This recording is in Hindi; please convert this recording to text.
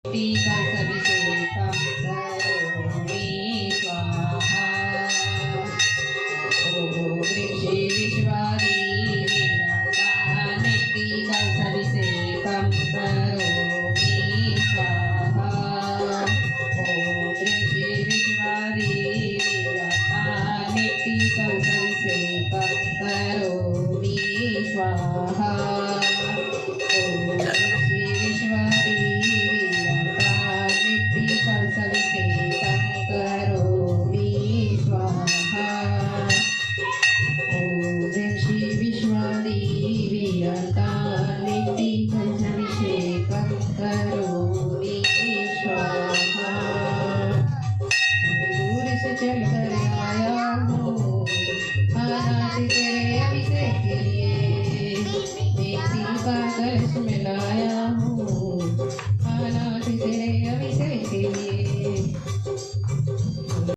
कलशभिषेकं करोमि स्वाहा। ॐ ऋषि विश्वादिवीरतानिति कलशभिषेकं करोमि स्वाहा। ॐ ऋषि विश्वादिवीरतानिति कलशभिषेकं करोमि स्वाहा। चल कर आया हूँ अनाथ तेरे अभिषेक के लिए, बेटी का कलश मिलाया हूँ अनाथ तेरे